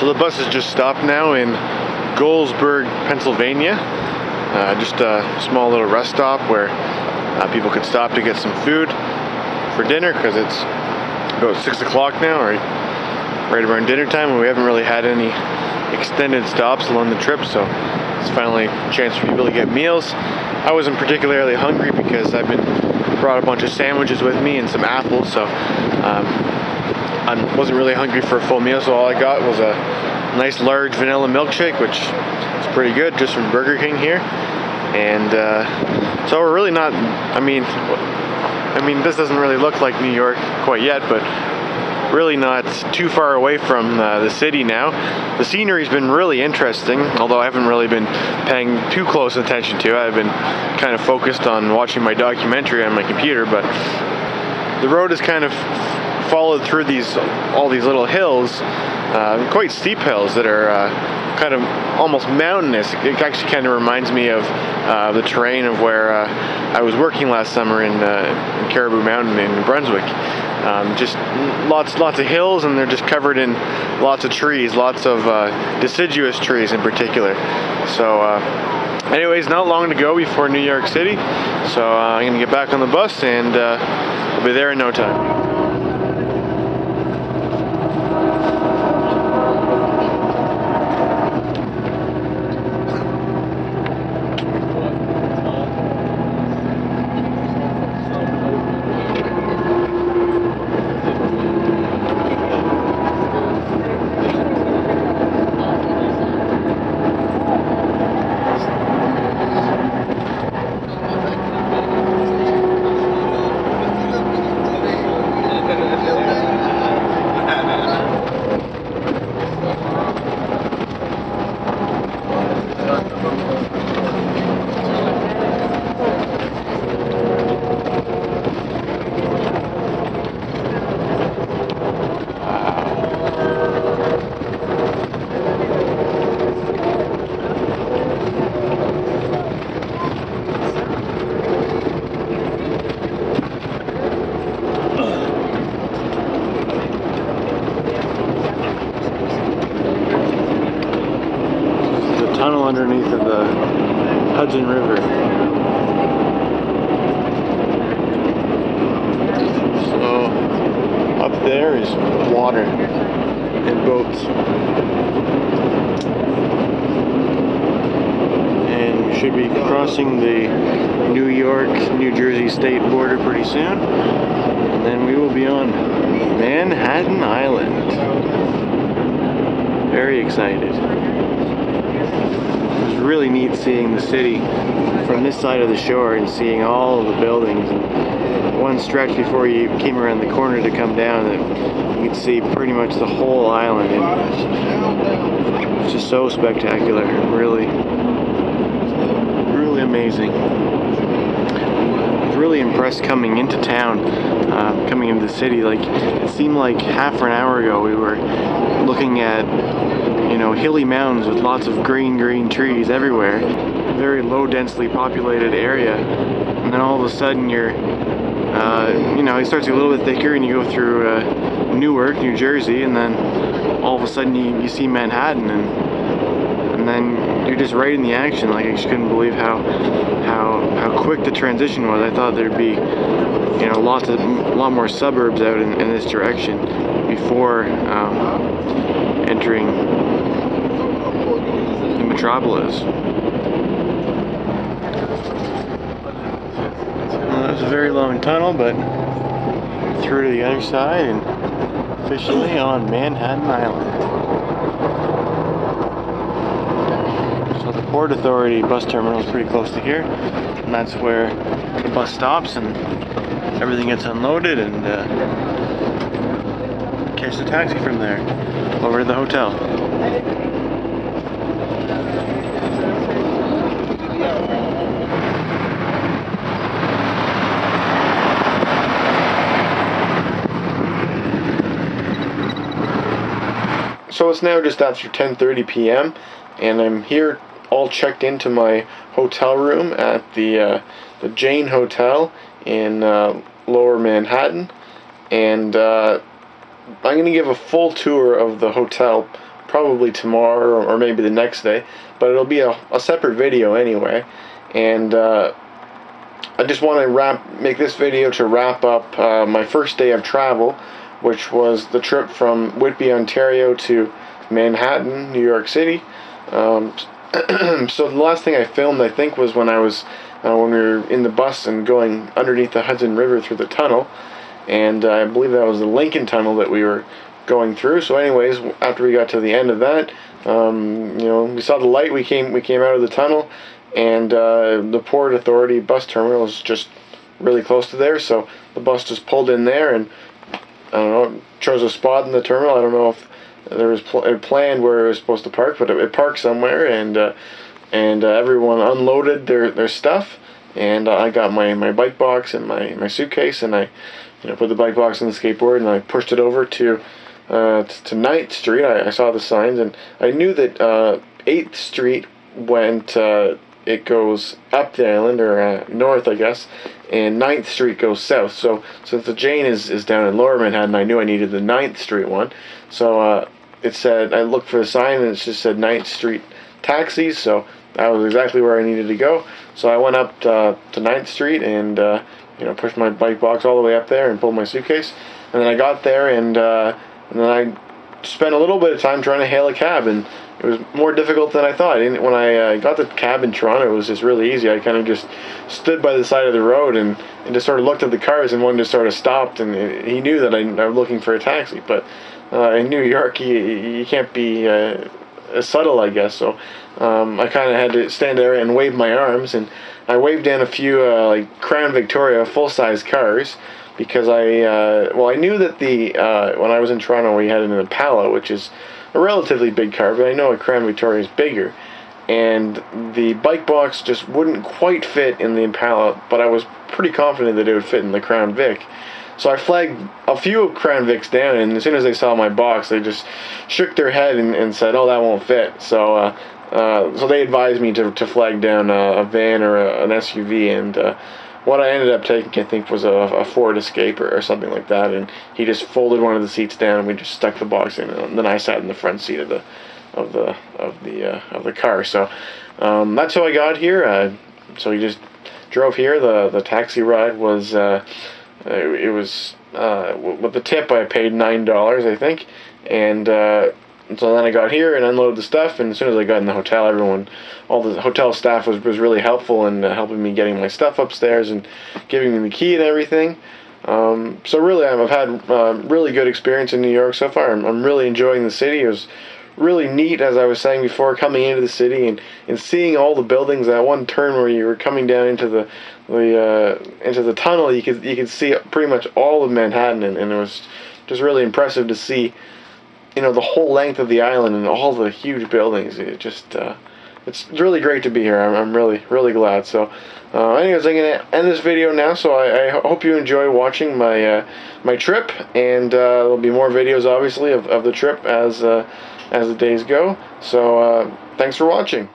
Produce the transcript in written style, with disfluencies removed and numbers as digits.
So the bus has just stopped now in Gouldsboro, Pennsylvania. Just a small little rest stop where people could stop to get some food for dinner, because it's about 6 o'clock now, right around dinner time, and we haven't really had any extended stops along the trip, so it's finally a chance for people to get meals. I wasn't particularly hungry because I've brought a bunch of sandwiches with me and some apples, so I wasn't really hungry for a full meal, so all I got was a nice large vanilla milkshake, which is pretty good, just from Burger King here. And so we're really not, I mean this doesn't really look like New York quite yet, but really not too far away from the city now. The scenery's been really interesting, although I haven't really been paying too close attention to it. I've been kind of focused on watching my documentary on my computer, but the road is kind of followed through all these little hills, quite steep hills that are kind of almost mountainous. It actually kind of reminds me of the terrain of where I was working last summer in Caribou Mountain in New Brunswick. Just lots of hills, and they're just covered in lots of trees, lots of deciduous trees in particular. So anyways, not long to go before New York City, so I'm gonna get back on the bus, and we'll be there in no time. Tunnel underneath of the Hudson River. So up there is water and boats, and we should be crossing the New York-New Jersey state border pretty soon, and then we will be on Manhattan Island. Very excited. It was really neat seeing the city from this side of the shore and seeing all of the buildings. And one stretch before you came around the corner to come down, that you could see pretty much the whole island. And it's just so spectacular. Really amazing. I was really impressed coming into town, coming into the city. Like, it seemed like half an hour ago we were looking at, you know, hilly mountains with lots of green trees everywhere. Very low densely populated area, and then all of a sudden you're, you know, it starts to get a little bit thicker, and you go through Newark, New Jersey, and then all of a sudden you see Manhattan, and then you're just right in the action. Like, I just couldn't believe how quick the transition was. I thought there'd be, you know, a lot more suburbs out in this direction before entering the metropolis. Well, that was a very long tunnel, but through to the other side and officially on Manhattan Island. So the Port Authority bus terminal is pretty close to here, and that's where the bus stops and everything gets unloaded, and catch the taxi from there over to the hotel. So it's now just after 10:30 p.m. and I'm here all checked into my hotel room at the Jane Hotel in Lower Manhattan, and I'm going to give a full tour of the hotel probably tomorrow or maybe the next day, but it'll be a separate video anyway. And I just want to make this video to wrap up my first day of travel, which was the trip from Whitby, Ontario to Manhattan, New York City. So the last thing I filmed, I think, was when we were in the bus and going underneath the Hudson River through the tunnel, and I believe that was the Lincoln Tunnel that we were going through. So anyways, after we got to the end of that, we saw the light. We came out of the tunnel, and the Port Authority bus terminal is just really close to there. So the bus just pulled in there, and I don't know, chose a spot in the terminal. I don't know if there was planned where it was supposed to park, but it parked somewhere, and everyone unloaded their stuff, and I got my bike box and my suitcase, and I put the bike box on the skateboard, and I pushed it over to 9th Street. I saw the signs, and I knew that 8th Street went, it goes up the island, or north, I guess, and 9th Street goes south. So since the Jane is down in Lower Manhattan, I knew I needed the 9th Street one. So it said, I looked for the sign, and it just said 9th Street taxis, so that was exactly where I needed to go. So I went up to 9th Street and pushed my bike box all the way up there and pulled my suitcase. And then I got there, and then I spent a little bit of time trying to hail a cab, and it was more difficult than I thought. And when I got the cab in Toronto, it was just really easy. I kind of just stood by the side of the road and just sort of looked at the cars, and one just sort of stopped, and he knew that I was looking for a taxi. But in New York, you can't be as subtle, I guess. So I kind of had to stand there and wave my arms, and I waved in a few like Crown Victoria full-size cars, because I knew that when I was in Toronto, we had an Impala, which is a relatively big car, but I know a Crown Victoria is bigger, and the bike box just wouldn't quite fit in the Impala, but I was pretty confident that it would fit in the Crown Vic. So I flagged a few Crown Vics down, and as soon as they saw my box, they just shook their head and said, "Oh, that won't fit." So they advised me to flag down a van or an SUV, and what I ended up taking, I think, was a Ford Escape or something like that, and he just folded one of the seats down, and we just stuck the box in, and then I sat in the front seat of the car. So that's how I got here. So we just drove here. The taxi ride was it was with the tip I paid $9, I think, and so then I got here and unloaded the stuff, and as soon as I got in the hotel, all the hotel staff was really helpful in helping me getting my stuff upstairs and giving me the key and everything. So really, I've had really good experience in New York so far. I'm really enjoying the city. It was really neat, as I was saying before, coming into the city and seeing all the buildings. That one turn where you were coming down into the tunnel, you could see pretty much all of Manhattan, and it was just really impressive to see the whole length of the island and all the huge buildings. It's really great to be here. I'm really glad. So anyways, I'm gonna end this video now. So I hope you enjoy watching my trip, and there'll be more videos, obviously, of the trip as the days go. So thanks for watching.